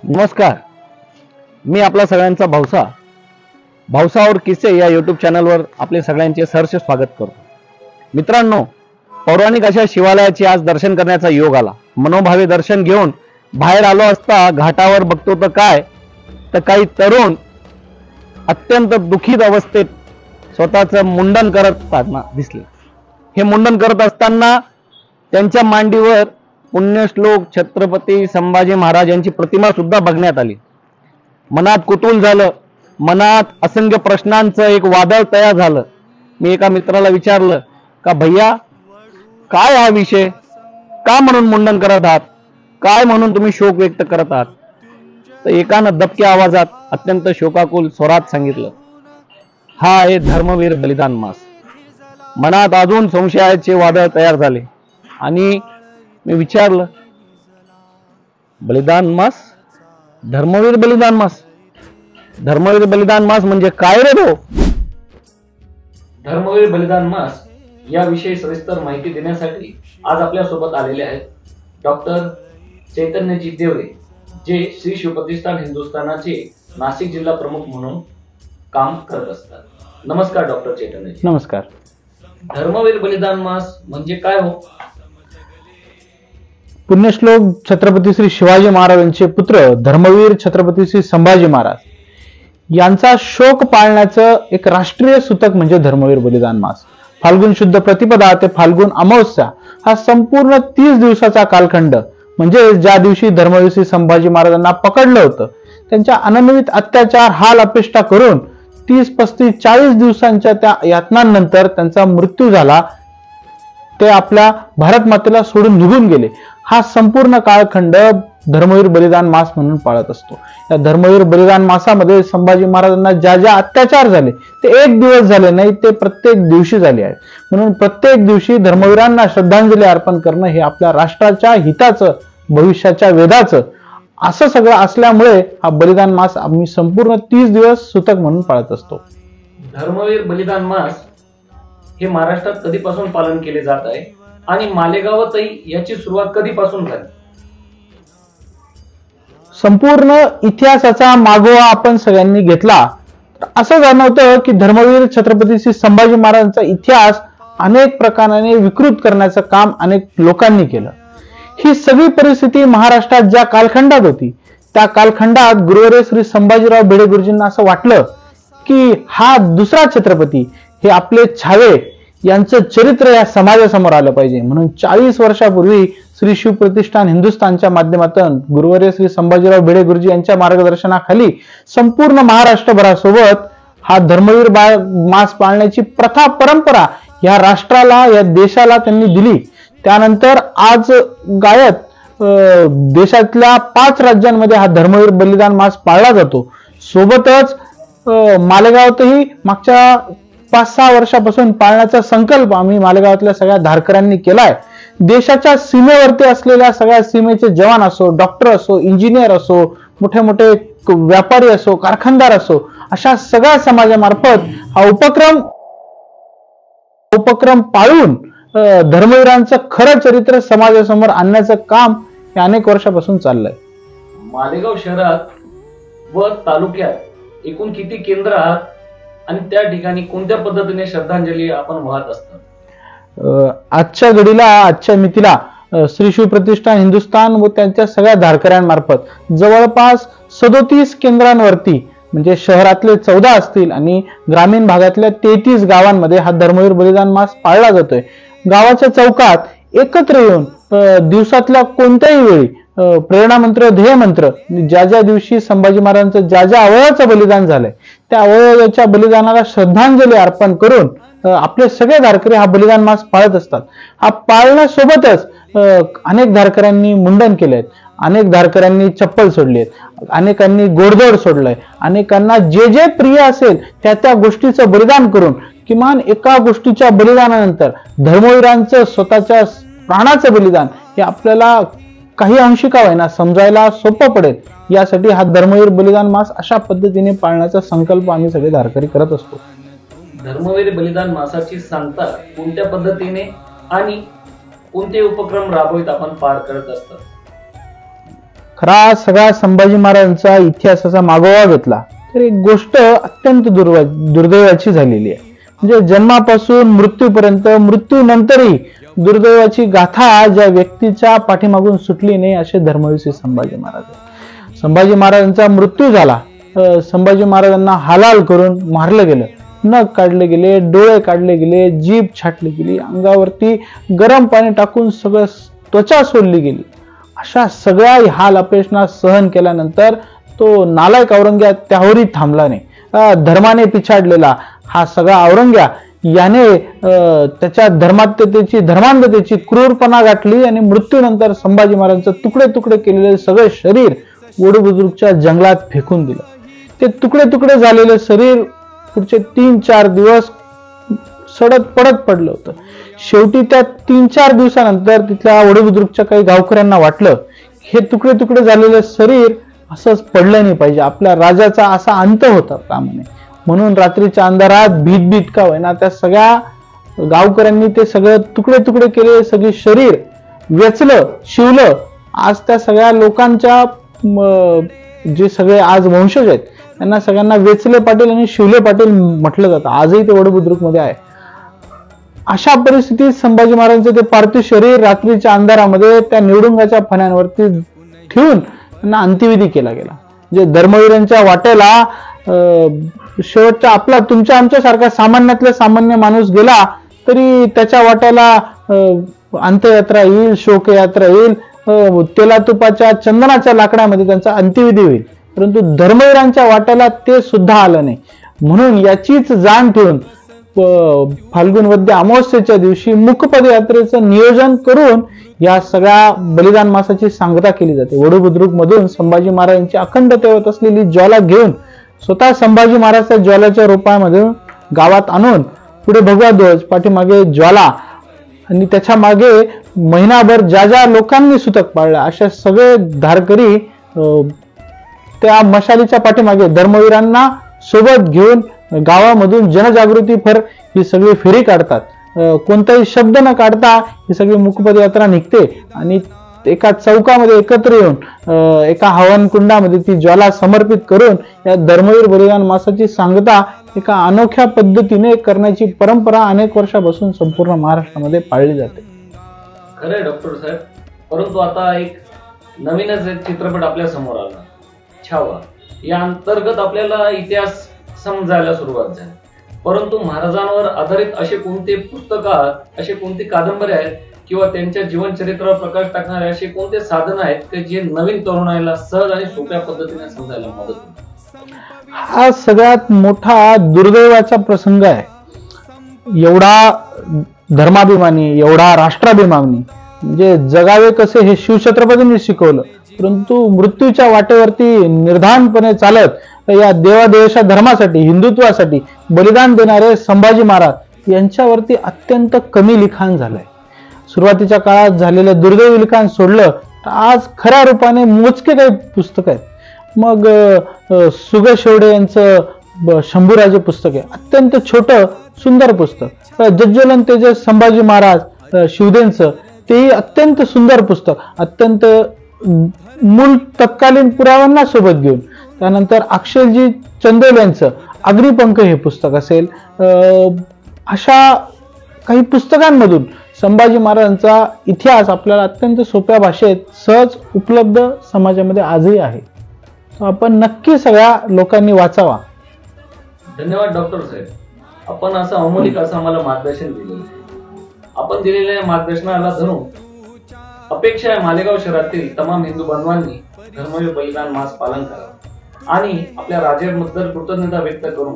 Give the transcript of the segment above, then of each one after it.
नमस्कार, मी आपला सगळ्यांचा भाऊसा और किस्से या युट्यूब चॅनलवर आपले सगळ्यांचे सहर्ष स्वागत करतो। मित्रांनो, पौराणिक अशा शिवालयाचे आज दर्शन करण्याचा योग आला। मनोभावे दर्शन घेऊन बाहेर आलो असता घाटावर बघतो तर काही तरुण अत्यंत दुःखित अवस्थेत स्वतःचं मुंडन करताना दिसले। हे मुंडन करत असताना त्यांच्या मांडीवर पुण्यश्लोक छत्रपती संभाजी महाराज यांची प्रतिमा सुद्धा बघण्यात आली। मनात कुतूहल झालं, मनात असंख्य प्रश्नांचं एक वादळ तयार झालं। मी एका मित्राला विचारलं का भैया, काय हा विषय, का म्हणून मुंडन करत आहात, काय म्हणून तुम्ही शोक व्यक्त करत आहात? तर एकानं दबक्या आवाजात अत्यंत शोकाकुल स्वरात सांगितलं, हा आहे धर्मवीर बलिदान मास। मनात अजून संशयाचे वादळ तयार झाले आणि मी विचारलं, बलिदान मास, धर्मवीर बलिदान मास, धर्मवीर बलिदान मास म्हणजे काय रे तो? धर्मवीर बलिदान मास याविषयी सविस्तर माहिती देण्यासाठी आज आपल्या सोबत आलेले आहेत डॉक्टर चैतन्यजी देवरे, जे श्री शिवप्रतिष्ठान हिंदुस्थानाचे नाशिक जिल्हा प्रमुख म्हणून काम करत असतात। नमस्कार डॉक्टर चैतन्यजी। नमस्कार। धर्मवीर बलिदान मास म्हणजे काय हो? पुण्यश्लोक छत्रपती श्री शिवाजी महाराज यांचे पुत्र धर्मवीर छत्रपती श्री संभाजी महाराज यांचा शोक पाळण्याचं एक राष्ट्रीय सूतक म्हणजे धर्मवीर बलिदान मास। फाल्गुन शुद्ध प्रतिपदा ते फाल्गुन अमावस्या हा संपूर्ण 30 दिवसाचा कालखंड, म्हणजे ज्या दिवशी धर्मवीर श्री संभाजी महाराजांना पकडलं होतं, त्यांच्या अनन्वित अत्याचार हाल अपेष्टा करून 30, 35, 40 दिवसांच्या त्या यातनांनंतर त्यांचा मृत्यू झाला। ते आपल्या भारत मातेला सोडून निघून गेले। हा संपूर्ण कालखंड धर्मवीर बलिदान मास म्हणून पाळत असतो। या धर्मवीर बलिदान मासामध्ये संभाजी महाराजांना ज्या ज्या अत्याचार झाले ते एक दिवस झाले नाही, ते प्रत्येक दिवशी झाले आहेत। म्हणून प्रत्येक दिवशी धर्मवीरांना श्रद्धांजली अर्पण करणं हे आपल्या राष्ट्राच्या हिताचं, भविष्याच्या वेधाचं असं सगळं असल्यामुळे हा बलिदान मास आम्ही संपूर्ण 30 दिवस सूतक म्हणून पाळत असतो। धर्मवीर बलिदान मास हे महाराष्ट्रात कधीपासून पालन केले जात आहे आणि मालेगावातही याची सुरुवात कधीपासून झाली? संपूर्ण इतिहासाचा मागोवा आपण सगळ्यांनी घेतला तर असं जाणवतं की धर्मवीर छत्रपती श्री संभाजी महाराजांचा इतिहास अनेक प्रकाराने विकृत करण्याचं काम अनेक लोकांनी केलं। ही सगळी परिस्थिती महाराष्ट्रात ज्या कालखंडात होती, त्या कालखंडात गुरुवर्य श्री संभाजीराव भिडे गुरुजींना असं वाटलं की हा दुसरा छत्रपती, हे आपले छावे यांचं चरित्र या समाजासमोर आलं पाहिजे। म्हणून 40 वर्षापूर्वी श्री शिवप्रतिष्ठान हिंदुस्थानच्या माध्यमातून गुरुवर्य श्री संभाजीराव भिडे गुरुजी यांच्या मार्गदर्शनाखाली संपूर्ण महाराष्ट्रभरासोबत हा धर्मवीर मास पाळण्याची प्रथा, परंपरा या राष्ट्राला, या देशाला त्यांनी दिली। त्यानंतर आज गायत देशातल्या 5 राज्यांमध्ये हा धर्मवीर बलिदान मास पाळला जातो। सोबतच मालेगावातही मागच्या 5-6 वर्षापासून पाळण्याचा संकल्प आम्ही मालेगावातल्या सगळ्या धारकऱ्यांनी केलाय। देशाच्या सीमेवरती असलेल्या सगळ्या सीमेचे जवान असो, डॉक्टर असो, इंजिनियर असो, मोठे मोठे व्यापारी असो, कारखानदार असो, अशा सगळ्या समाजामार्फत हा उपक्रम पाळून धर्मवीरांचं खरं चरित्र समाजासमोर आणण्याचं काम हे अनेक वर्षापासून चाललंय। मालेगाव शहरात व तालुक्यात एकूण किती केंद्र आहात आणि त्या ठिकाणी कोणत्या पद्धतीने श्रद्धांजली आपण वाहत असतात? आजच्या घडीला, आजच्या मितीला श्री शिवप्रतिष्ठान हिंदुस्थान व त्यांच्या सगळ्या धारकऱ्यांमार्फत जवळपास 37 केंद्रांवरती, म्हणजे शहरातले 14 असतील आणि ग्रामीण भागातल्या 33 गावांमध्ये हा धर्मवीर बलिदान मास पाळला जातोय। गावाच्या चौकात एकत्र येऊन दिवसातल्या कोणत्याही वेळी प्रेरणा मंत्र, ध्येय मंत्र, ज्या ज्या दिवशी संभाजी महाराजांचं ज्या ज्या अवयवाचं बलिदान झालंय त्या अवयवाच्या बलिदानाला श्रद्धांजली अर्पण करून आपले सगळे धारकरी हा बलिदान मास पाळत असतात। हा पाळण्यासोबतच अनेक धारकऱ्यांनी मुंडन केलंय, अनेक धारकऱ्यांनी चप्पल सोडली आहेत, अनेकांनी गोडधोड सोडलंय, अनेकांना जे जे प्रिय असेल त्या त्या गोष्टीचं बलिदान करून, किमान एका गोष्टीच्या बलिदानानंतर धर्मवीरांचं स्वतःच्या प्राणाचं बलिदान हे आपल्याला काही अंशी का होईना समजायला सोपं पडेल, यासाठी हा धर्मवीर बलिदान मास अशा पद्धतीने पाळण्याचा संकल्प आम्ही सगळे धारकरी करत असतो। धर्मवीर बलिदान मासाची सांगता कोणत्या पद्धतीने आणि कोणते उपक्रम राबवित आपण पार करत असतात? खरा सगळा संभाजी महाराजांचा इतिहासाचा मागोवा घेतला तर एक गोष्ट अत्यंत दुर्दैवाची झालेली आहे. म्हणजे जन्मापासून मृत्यूपर्यंत, मृत्यूनंतरही दुर्दैवाची गाथा ज्या व्यक्तीच्या पाठीमागून सुटली नाही असे धर्मवीर श्री संभाजी महाराज. संभाजी महाराजांचा मृत्यू झाला. संभाजी महाराजांना हालाल करून मारलं गेलं, नख काढले गेले, डोळे काढले गेले, जीभ छाटली गेली, अंगावरती गरम पाणी टाकून सगळं त्वचा सोडली गेली. अशा सगळ्या हाल अपेष्टा सहन केल्यानंतर तो नालायक औरंग्या त्यावरही थांबला नाही. धर्माने पिछाडलेला हा सगळा औरंग्या याने त्याच्या धर्मांधतेची क्रूरपणा गाठली आणि मृत्यूनंतर संभाजी महाराजांचं तुकडे तुकडे केलेले सगळे शरीर वडूबुद्रुकच्या जंगलात फेकून दिलं. ते तुकडे तुकडे झालेले शरीर पुढचे 3-4 दिवस सडत पडत पडलं होतं. शेवटी त्या 3-4 दिवसानंतर तिथल्या वडूबुद्रुकच्या काही गावकऱ्यांना वाटलं हे तुकडे तुकडे झालेलं शरीर असंच पडलं नाही पाहिजे, आपल्या राजाचा असा अंत होता का म्हणे. म्हणून रात्रीच्या अंधारात भीत का होईना त्या सगळ्या गावकऱ्यांनी ते सगळं तुकडे तुकडे केले सगळे शरीर वेचलं, शिवलं. आज त्या सगळ्या लोकांच्या जे सगळे आज वंशज आहेत त्यांना सगळ्यांना वेचले पाटील आणि शिवले पाटील म्हटलं जातं. आजही ते वडूबुद्रुक मध्ये आहे. अशा परिस्थितीत संभाजी महाराजांचे ते पार्थिव शरीर रात्रीच्या अंधारामध्ये त्या निवडुंगाच्या फण्यांवरती ठेवून त्यांना अंत्यविधी केला गेला. जे धर्मवीरांच्या वाटेला शेवटच्या आपला तुमच्या आमच्या सारखा सामान्यातला सामान्य माणूस गेला तरी त्याच्या वाट्याला अंत्ययात्रा येईल, शोकयात्रा येईल, तेला तुपाच्या चंदनाच्या लाकडामध्ये त्यांचा अंत्यविधी होईल. परंतु धर्मवीरांच्या वाट्याला ते सुद्धा आलं नाही. म्हणून याचीच जाण ठेवून फाल्गुन वद्य अमावस्येच्या दिवशी मुकपद यात्रेचं नियोजन करून या सगळ्या बलिदान मासाची सांगता केली जाते. वडूबुद्रुक मधून संभाजी महाराजांची अखंड तेवत असलेली ज्वाला घेऊन स्वतः संभाजी महाराज त्या ज्वालाच्या रूपामध्ये गावात आणून पुढे भगवा ध्वज, पाठीमागे ज्वाला आणि त्याच्या मागे महिनाभर ज्या ज्या लोकांनी सुतक पाळलं अशा सगळे धारकरी त्या मशालीच्या पाठीमागे धर्मवीरांना सोबत घेऊन गावामधून जनजागृती फर ही सगळी फेरी काढतात. कोणताही शब्द न काढता ही सगळी मुकपद यात्रा निघते आणि एका चौकामध्ये एकत्र येऊन एका हवन कुंडामध्ये ती ज्वाला समर्पित करून या धर्मवीर बलिदान मासाची सांगता एका अनोख्या पद्धतीने करण्याची परंपरा अनेक वर्षापासून संपूर्ण महाराष्ट्रामध्ये पाळली जाते. खरंय डॉक्टर साहेब, परंतु आता एक नवीनच एक चित्रपट आपल्या समोर आला, छावा. या अंतर्गत आपल्याला इतिहास समजायला सुरुवात झाली. परंतु महाराजांवर आधारित असे कोणते पुस्तकात, असे कोणते कादंबऱ्या आहेत किंवा त्यांच्या जीवनचरित्रावर प्रकाश टाकणारे असे कोणते साधन आहेत की जे नवीन तरुणाईला सहज आणि सोप्या पद्धतीने समजायला मदत होईल? हा सगळ्यात मोठा दुर्दैवाचा प्रसंग आहे. एवढा धर्माभिमानी, एवढा राष्ट्राभिमानी, म्हणजे जगावे कसे हे शिवछत्रपतींनी शिकवलं. परंतु मृत्यूच्या वाटेवरती निर्धानपणे चालत या देवादेवाच्या धर्मासाठी, हिंदुत्वासाठी बलिदान देणारे संभाजी महाराज यांच्यावरती अत्यंत कमी लिखाण झालंय. सुरुवातीच्या काळात झालेलं दुर्दैवी लिखाण सोडलं तर आज खऱ्या रूपाने मोजके काही पुस्तक आहेत. मग सुगत शेवडे यांचं शंभूराजे पुस्तक आहे, अत्यंत छोटं सुंदर पुस्तक. जज्ज्वलन तेजस संभाजी महाराज शिवदेंचं तेही अत्यंत सुंदर पुस्तक, अत्यंत मूळ तत्कालीन पुराव्यांना सोबत घेऊन. त्यानंतर अक्षयजी चंदेल यांचं अग्निपंख हे पुस्तक असेल. अशा काही पुस्तकांमधून संभाजी महाराजांचा इतिहास आपल्याला अत्यंत सोप्या भाषेत सहज उपलब्ध समाजामध्ये आजही आहे. आपण नक्की सगळ्या लोकांनी वाचावा. धन्यवाद डॉक्टर साहेब, आपण असं अमोलिक असं आम्हाला मार्गदर्शन दिलेलं. आपण दिलेल्या मार्गदर्शनाला धरून अपेक्षा आहे मालेगाव शहरातील तमाम हिंदू बांधवांनी धर्मवीर बलिदान मास पालन करावं आणि आपल्या राजाबद्दल कृतज्ञता व्यक्त करून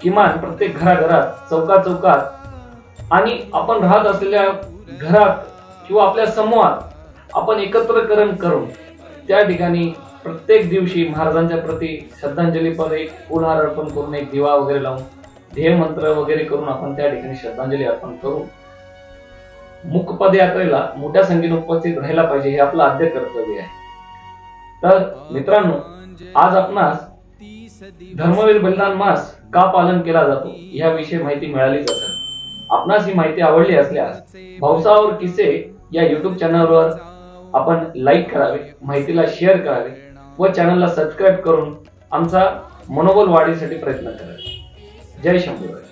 किमान प्रत्येक घराघरात, चौकात आणि आपण राहत असलेल्या घरात किंवा आपल्या समूहात आपण एकत्रकरण करून त्या ठिकाणी प्रत्येक दिवशी महाराजांच्या प्रती श्रद्धांजलीपर एक फुलहार अर्पण करून, एक दिवा वगैरे लावून, ध्येय मंत्र वगैरे करून आपण त्या ठिकाणी श्रद्धांजली अर्पण करून मुकपद यात्रेला मोठ्या संख्येने उपस्थित राहायला पाहिजे, हे आपलं आद्य कर्तव्य आहे. तर मित्रांनो, आज आपणास धर्मवीर बलिदान मास का पालन केला जातो याविषयी माहिती मिळालीच असेल. आपणास ही माहिती आवडली असल्यास भाऊसा और किस्से या युट्यूब चॅनलवर आपण लाईक करावे, माहितीला शेअर करावे व चॅनलला सबस्क्राईब करून आमचा मनोबल वाढीसाठी प्रयत्न करावे. जय शंभूराज.